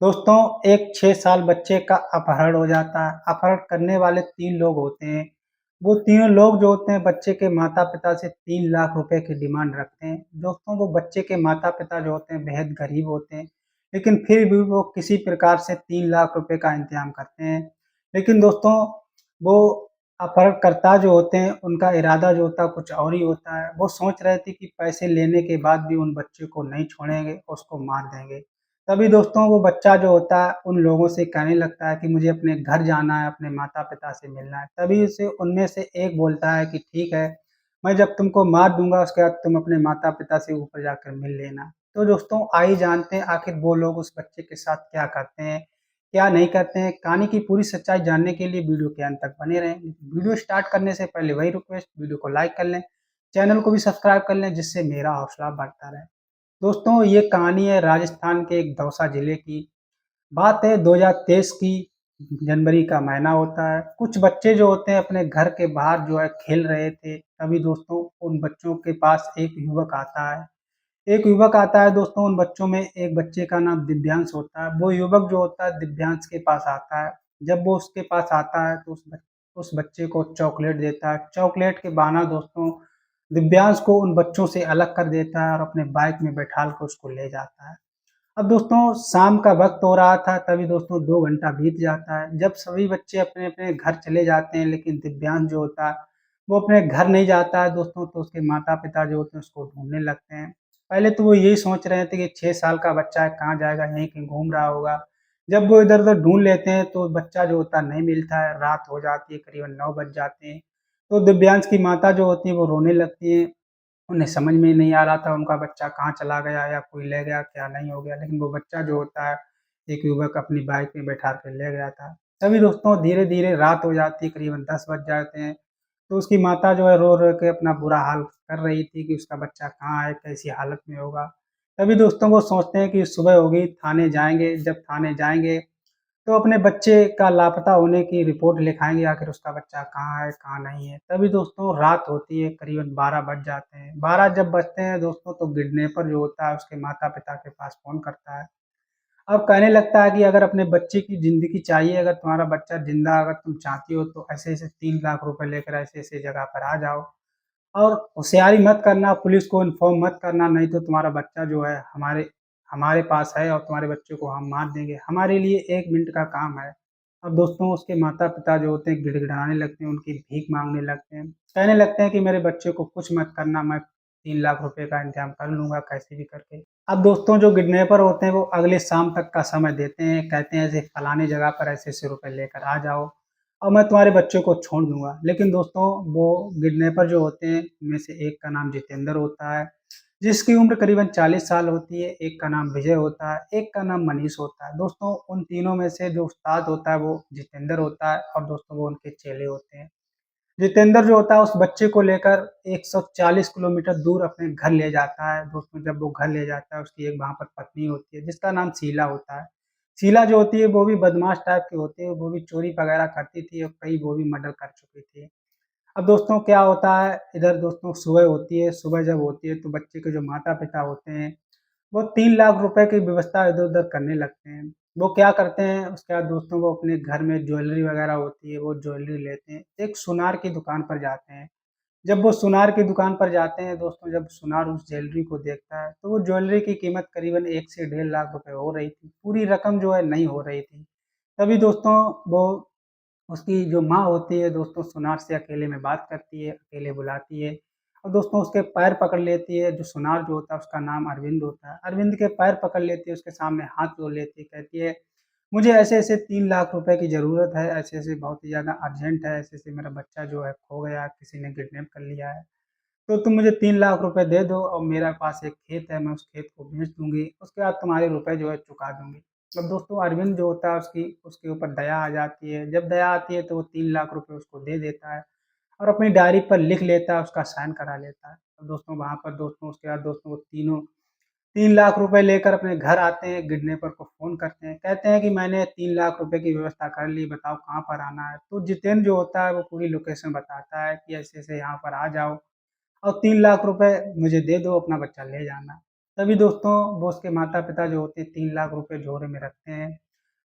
दोस्तों, एक 6 साल बच्चे का अपहरण हो जाता है। अपहरण करने वाले 3 लोग होते हैं। वो तीनों लोग जो होते हैं बच्चे के माता-पिता से 3 लाख रुपए की डिमांड रखते हैं। दोस्तों, वो बच्चे के माता-पिता जो होते हैं बेहद गरीब होते हैं, लेकिन फिर भी वो किसी प्रकार से 3 लाख रुपए का इंतज़ाम करते हैं। लेकिन दोस्तों, वो अपहरणकर्ता जो होते हैं उनका इरादा जो होता है कुछ और ही होता है। वो सोच रहे थे कि पैसे लेने के बाद भी उन बच्चे को नहीं छोड़ेंगे, उसको मार देंगे। तभी दोस्तों वो बच्चा जो होता है उन लोगों से कहने लगता है कि मुझे अपने घर जाना है, अपने माता-पिता से मिलना है। तभी उसे उनमें से एक बोलता है कि ठीक है, मैं जब तुमको मार दूँगा उसके बाद तुम अपने माता-पिता से ऊपर जाकर मिल लेना। तो दोस्तों आइए जानते हैं आखिर वो लोग उस बच्चे के साथ क्या करते हैं, क्या नहीं करते हैं। कहानी की पूरी सच्चाई जानने के लिए वीडियो के अंत तक बने रहें। वीडियो स्टार्ट करने से पहले वही रिक्वेस्ट, वीडियो को लाइक कर लें, चैनल को भी सब्सक्राइब कर लें जिससे मेरा हौसला बढ़ता रहे। दोस्तों, ये कहानी है राजस्थान के एक दौसा जिले की। बात है 2023 की, जनवरी का महीना होता है। कुछ बच्चे जो होते हैं अपने घर के बाहर जो है खेल रहे थे, तभी दोस्तों उन बच्चों के पास एक युवक आता है। एक युवक आता है दोस्तों, उन बच्चों में एक बच्चे का नाम दिव्यांश होता है। वो युवक जो होता है दिव्यांश के पास आता है। जब वो उसके पास आता है तो उस बच्चे को चॉकलेट देता है। चॉकलेट के बहाना दोस्तों दिव्यांश को उन बच्चों से अलग कर देता है और अपने बाइक में बैठाल कर उसको ले जाता है। अब दोस्तों शाम का वक़्त हो रहा था, तभी दोस्तों 2 घंटा बीत जाता है। जब सभी बच्चे अपने-अपने घर चले जाते हैं, लेकिन दिव्यांश जो होता है, वो अपने घर नहीं जाता है दोस्तों, तो उसके माता-पिता जो होते हैं उसको ढूँढने लगते हैं। पहले तो वो यही सोच रहे थे कि 6 साल का बच्चा है, कहाँ जाएगा, यहीं कहीं घूम रहा होगा। जब वो इधर-उधर ढूँढ लेते हैं, तो बच्चा जो होता है नहीं मिलता है, रात हो जाती है, करीबन 9 बज जाते हैं। तो दिव्यांश की माता जो होती हैं, वो रोने लगती हैं। उन्हें समझ में नहीं आ रहा था उनका बच्चा कहाँ चला गया या कोई ले गया, क्या नहीं हो गया। लेकिन वो बच्चा जो होता है, एक युवक अपनी बाइक में बैठा के ले गया था। तभी दोस्तों धीरे-धीरे रात हो जाती है, करीबन 10 बज जाते हैं। तो उसकी माता जो है रो-रो के अपना बुरा हाल कर रही थी कि उसका बच्चा कहाँ है, कैसी हालत में होगा। तभी दोस्तों वो सोचते हैं कि सुबह होगी, थाने जाएँगे। जब थाने जाएँगे तो अपने बच्चे का लापता होने की रिपोर्ट लिखाएँगे, आखिर उसका बच्चा कहाँ है, कहाँ नहीं है। तभी दोस्तों रात होती है, करीबन 12 बज जाते हैं। 12 जब बजते हैं दोस्तों तो किडनैपर जो होता है उसके माता-पिता के पास फ़ोन करता है। अब कहने लगता है कि अगर अपने बच्चे की ज़िंदगी चाहिए, अगर तुम्हारा बच्चा ज़िंदा अगर तुम चाहती हो तो ऐसे-ऐसे 3 लाख रुपए लेकर ऐसे-ऐसे जगह पर आ जाओ। और होशियारी मत करना, पुलिस को इन्फॉर्म मत करना, नहीं तो तुम्हारा बच्चा जो है हमारे हमारे पास है और तुम्हारे बच्चे को हम मार देंगे। हमारे लिए 1 मिनट का काम है। अब दोस्तों उसके माता-पिता जो होते हैं गिड़गिड़ाने लगते हैं, उनकी भीख माँगने लगते हैं। कहने लगते हैं कि मेरे बच्चे को कुछ मत करना, मैं 3 लाख रुपए का इंतज़ाम कर लूँगा कैसे भी करके। अब दोस्तों जो किडनैपर होते हैं वो अगले शाम तक का समय देते हैं, कहते हैं ऐसे फलाने जगह पर ऐसे-ऐसे रुपए लेकर आ जाओ। और मैं तुम्हारे बच्चे को छोड़ दूँगा। लेकिन दोस्तों वो किडनैपर जो होते हैं, उनमें से एक का नाम जितेंद्र होता है, जिसकी उम्र करीबन 40 साल होती है, एक का नाम विजय होता है, एक का नाम मनीष होता है। दोस्तों उन तीनों में से जो उस्ताद होता है वो जितेंद्र होता है और दोस्तों वो उनके चेले होते हैं। जितेंद्र जो होता है उस बच्चे को लेकर 140 किलोमीटर दूर अपने घर ले जाता है। दोस्तों जब वो घर ले जाता है उसकी एक वहाँ पर पत्नी होती है जिसका नाम शीला होता है। शीला जो होती है वो भी बदमाश टाइप की होती है, वो भी चोरी वगैरह करती थी और कई वो भी मर्डर कर चुकी थी। अब दोस्तों क्या होता है इधर दोस्तों सुबह होती है, सुबह जब होती है तो बच्चे के जो माता-पिता होते हैं वो 3 लाख रुपए की व्यवस्था इधर-उधर करने लगते हैं। वो क्या करते हैं, उसके बाद दोस्तों वो अपने घर में ज्वेलरी वगैरह होती है, वो ज्वेलरी लेते हैं। एक सुनार की दुकान पर जाते हैं। जब वो सुनार की दुकान पर जाते हैं दोस्तों, जब सुनार उस ज्वेलरी को देखता है, तो वो ज्वेलरी की कीमत करीबन 1 से डेढ़ लाख रुपए हो रही थी। पूरी रकम जो है नहीं हो रही थी। तभी दोस्तों वो उसकी जो माँ होती है दोस्तों सुनार से अकेले में बात करती है, अकेले बुलाती है और दोस्तों उसके पैर पकड़ लेती है। जो सुनार जो होता है उसका नाम अरविंद होता है। अरविंद के पैर पकड़ लेती है, उसके सामने हाथ जोड़ लेती है, कहती है, "मुझे ऐसे-ऐसे 3 लाख रुपए की ज़रूरत है, ऐसे-ऐसे बहुत ही ज़्यादा अर्जेंट है, ऐसे-ऐसे मेरा बच्चा जो है खो गया है, किसी ने किडनैप कर लिया है। तो तुम मुझे 3 लाख रुपए दे दो और मेरे पास एक खेत है, मैं उस खेत को बेच दूँगी, उसके बाद तुम्हारे रुपए जो है चुका दूँगी।" अब दोस्तों अरविंद जो होता है उसकी उसके ऊपर दया आ जाती है, जब दया आती है तो वो 3 लाख रुपए उसको दे देता है और अपनी डायरी पर लिख लेता है, उसका साइन करा लेता है। और दोस्तों वहाँ पर दोस्तों उसके बाद दोस्तों वो तीनों 3 लाख रुपए लेकर अपने घर आते हैं, किडनैपर को फ़ोन करते हैं, कहते हैं कि मैंने 3 लाख रुपए की व्यवस्था कर ली, बताओ कहाँ पर आना है? तो जितेंद्र जो होता है वो पूरी लोकेशन बताता है कि ऐसे-ऐसे यहाँ पर आ जाओ और 3 लाख रुपए मुझे दे दो, अपना बच्चा ले जाना। तभी दोस्तों वो उसके माता-पिता जो होते हैं 3 लाख रुपए झोले में रखते हैं।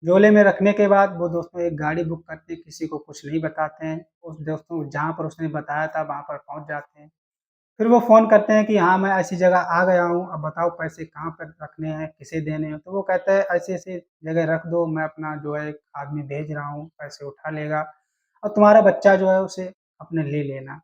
झोले में रखने के बाद वो दोस्तों एक गाड़ी बुक करते हैं, किसी को कुछ नहीं बताते हैं। उस दोस्तों जहाँ पर उसने बताया था वहाँ पर पहुँच जाते हैं। फिर वो फ़ोन करते हैं कि हाँ, मैं ऐसी जगह आ गया हूँ, अब बताओ पैसे कहाँ पर रखने हैं, किसे देने हैं? तो वो कहता है ऐसी-ऐसी जगह रख दो, मैं अपना जो है एक आदमी भेज रहा हूँ, पैसे उठा लेगा और तुम्हारा बच्चा जो है उसे अपने ले लेना।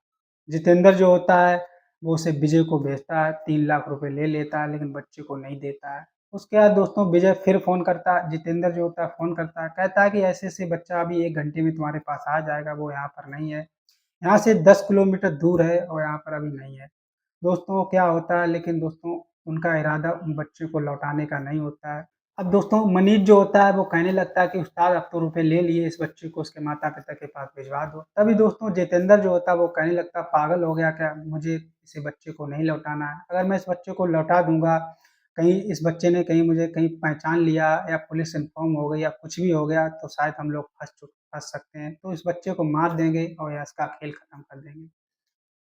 जितेंद्र जो होता है, वो उसे विजय को भेजता है, 3 लाख रुपए ले लेता है लेकिन बच्चे को नहीं देता है। उसके बाद दोस्तों विजय फिर फ़ोन करता है, जितेंद्र जो होता है फ़ोन करता है, कहता है कि ऐसे-ऐसे बच्चा अभी 1 घंटे में तुम्हारे पास आ जाएगा, वो यहाँ पर नहीं है। यहाँ से 10 किलोमीटर दूर है और यहाँ पर अभी नहीं है। दोस्तों क्या होता है लेकिन दोस्तों उनका इरादा उन बच्चे को लौटाने का नहीं होता है। अब दोस्तों मनीष जो होता है वो कहने लगता है कि उस्ताद अब तो रुपए ले लिए, इस बच्चे को उसके माता-पिता के पास भिजवा दो। तभी दोस्तों जितेंद्र जो होता है वो कहने लगता है पागल हो गया क्या? मुझे इस बच्चे को नहीं लौटाना है। अगर मैं इस बच्चे को लौटा दूँगा, कहीं इस बच्चे ने कहीं मुझे कहीं पहचान लिया या पुलिस इन्फॉर्म हो गई या कुछ भी हो गया तो शायद हम लोग फँस सकते हैं। तो इस बच्चे को मार देंगे और या इसका खेल खत्म कर देंगे।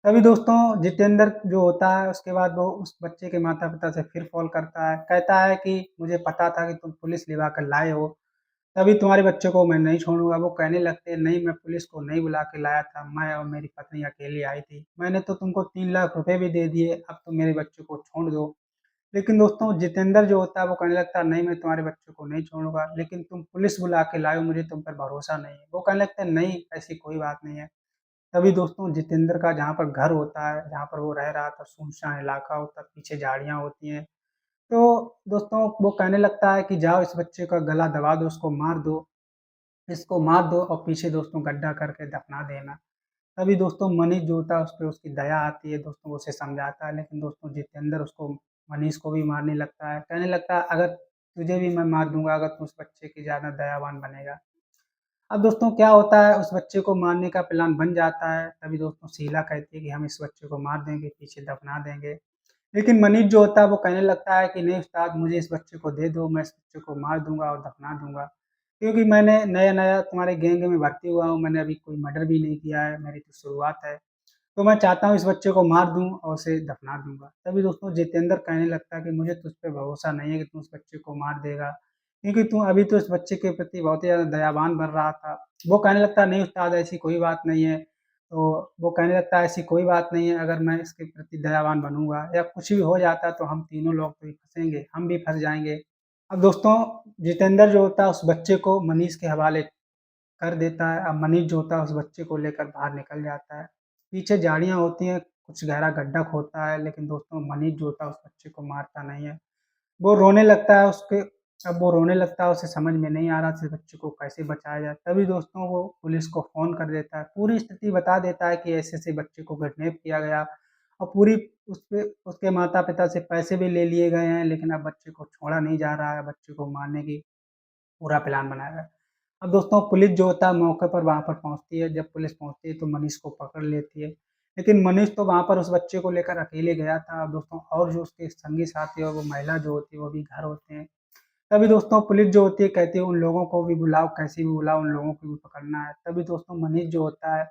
तभी दोस्तों जितेंद्र जो होता है उसके बाद वो उस बच्चे के माता-पिता से फिर कॉल करता है, कहता है कि मुझे पता था कि तुम पुलिस लिवा कर लाए हो, तभी तुम्हारे बच्चे को मैं नहीं छोड़ूँगा। वो कहने लगते हैं नहीं मैं पुलिस को नहीं बुला के लाया था, मैं और मेरी पत्नी अकेली आई थी। मैंने तो तुमको 3 लाख रुपए भी दे दिए, अब तुम मेरे बच्चे को छोड़ दो। लेकिन दोस्तों जितेंद्र जो होता है वो कहने लगता है नहीं मैं तुम्हारे बच्चे को नहीं छोड़ूँगा, लेकिन तुम पुलिस बुला के लाए हो मुझे तुम पर भरोसा नहीं है। वो कहने लगते हैं नहीं ऐसी कोई बात नहीं है। तभी दोस्तों जितेंद्र का जहाँ पर घर होता है, जहाँ पर वो रह रहा था, सुनसान इलाका होता है, पीछे झाड़ियाँ होती हैं। तो दोस्तों वो कहने लगता है कि जाओ इस बच्चे का गला दबा दो, उसको मार दो, इसको मार दो और पीछे दोस्तों गड्ढा करके दफना देना। तभी दोस्तों मनीष जो होता है उस पे उसकी दया आती है, दोस्तों वो उसे समझाता है, लेकिन दोस्तों जितेंद्र उसको मनीष को भी मारने लगता है। कहने लगता है अगर तुझे भी मैं मार दूँगा अगर तू उस बच्चे की ज़्यादा दयावान बनेगा। अब दोस्तों क्या होता है उस बच्चे को मारने का प्लान बन जाता है, तभी दोस्तों शीला कहती है कि हम इस बच्चे को मार देंगे, पीछे दफना देंगे। लेकिन मनीष जो होता है वो कहने लगता है कि नहीं उस्ताद मुझे इस बच्चे को दे दो, मैं इस बच्चे को मार दूँगा और दफना दूँगा। क्योंकि मैंने नया-नया तुम्हारे गैंग में भर्ती हुआ हूँ, मैंने अभी कोई मर्डर भी नहीं किया है, मेरी तो शुरुआत है। तो मैं चाहता हूँ इस बच्चे को मार दूँ और उसे दफना दूँगा। तभी दोस्तों जितेंद्र कहने लगता है कि मुझे तुझ पे भरोसा नहीं है कि तू उस बच्चे को मार देगा, क्योंकि तू अभी तो इस बच्चे के प्रति बहुत ही ज़्यादा दयावान बन रहा था। वो कहने लगता है नहीं उस्ताद ऐसी कोई बात नहीं है। तो वो कहने लगता है ऐसी कोई बात नहीं है, अगर मैं इसके प्रति दयावान बनूँगा या कुछ भी हो जाता है तो हम तीनों लोग तो ही फँसेंगे, हम भी फँस जाएँगे। अब दोस्तों जितेंद्र जो होता है उस बच्चे को मनीष के हवाले कर देता है। अब मनीष जो होता है उस बच्चे को लेकर बाहर निकल जाता है। पीछे झाड़ियाँ होती हैं, कुछ गहरा गड्ढा खोदता है, लेकिन दोस्तों मनीष जो होता है उस बच्चे को मारता नहीं है। वो रोने लगता है उसके अब वो रोने लगता है, उसे समझ में नहीं आ रहा इस बच्चे को कैसे बचाया जाए। तभी दोस्तों वो पुलिस को फ़ोन कर देता है, पूरी स्थिति बता देता है कि ऐसे-ऐसे बच्चे को किडनैप किया गया और पूरी उसपे उसके माता-पिता से पैसे भी ले लिए गए हैं, लेकिन अब बच्चे को छोड़ा नहीं जा रहा है, बच्चे को मारने की पूरा प्लान बनाया गया। अब दोस्तों पुलिस जो होता है मौके पर वहाँ पर पहुँचती है, जब पुलिस पहुँचती है तो मनीष को पकड़ लेती है। लेकिन मनीष तो वहाँ पर उस बच्चे को लेकर अकेले गया था। अब दोस्तों और जो उसके संगी साथी और वो महिला जो होती है वो भी घर होते हैं। तभी दोस्तों पुलिस जो होती है कहती है उन लोगों को भी बुलाओ, कैसे भी बुलाओ उन लोगों को भी पकड़ना है। तभी दोस्तों मनीष जो होता है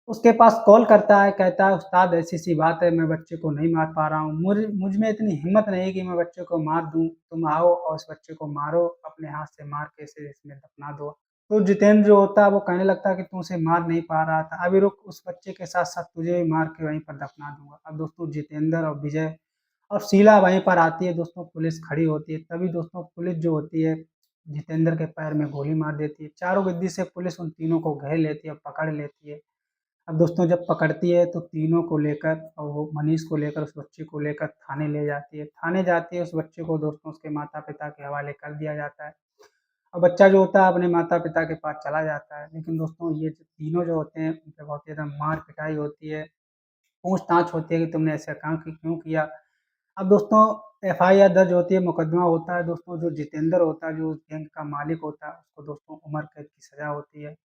उसके पास कॉल करता है, कहता है उस्ताद ऐसी-ऐसी बात है, मैं बच्चे को नहीं मार पा रहा हूँ। मुझ में इतनी हिम्मत नहीं है कि मैं बच्चे को मार दूँ, तुम आओ और उस बच्चे को मारो, अपने हाथ से मार के इसे इसमें दफना दो। तो जितेंद्र जो होता है वो कहने लगता है कि तू उसे मार नहीं पा रहा था, अभी रुक उस बच्चे के साथ-साथ तुझे भी मार के वहीं पर दफना दूँगा। अब दोस्तों जितेंद्र और विजय और शीला वहीं पर आती है, दोस्तों पुलिस खड़ी होती है, तभी दोस्तों पुलिस जो होती है जितेंद्र के पैर में गोली मार देती है। चारों गिद्दी से पुलिस उन तीनों को घेर लेती है और पकड़ लेती है। अब दोस्तों जब पकड़ती है तो तीनों को लेकर और वो मनीष को लेकर उस बच्चे को लेकर थाने ले जाती है। थाने जाती है उस बच्चे को दोस्तों उसके माता-पिता के हवाले कर दिया जाता है। और बच्चा जो होता है अपने माता-पिता के पास चला जाता है। लेकिन दोस्तों ये जो तीनों जो होते हैं उन पे बहुत ज़्यादा मार-पिटाई होती है, पूछताछ होती है कि तुमने ऐसा काम क्यों किया? अब दोस्तों एफआईआर दर्ज होती है, मुकदमा होता है दोस्तों जो जितेंद्र होता है, जो उस गैंग का मालिक होता है, उसको दोस्तों उम्र कैद की सज़ा होती है।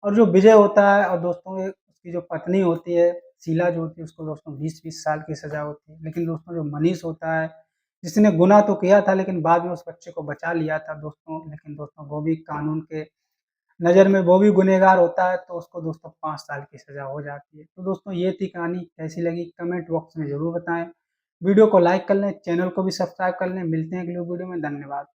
और जो विजय होता है और दोस्तों एक उसकी जो पत्नी होती है, शीला जो होती है उसको दोस्तों 20-20 साल की सज़ा होती है। लेकिन दोस्तों जो मनीष होता है, जिसने गुनाह तो किया था लेकिन बाद में उस बच्चे को बचा लिया था दोस्तों, लेकिन दोस्तों वो भी कानून के नज़र में वो भी गुनहगार होता है तो उसको दोस्तों 5 साल की सज़ा हो जाती है। तो दोस्तों ये थी कहानी, कैसी लगी कमेंट बॉक्स में ज़रूर बताएँ। वीडियो को लाइक कर लें, चैनल को भी सब्सक्राइब कर लें। मिलते हैं अगली वीडियो में, धन्यवाद।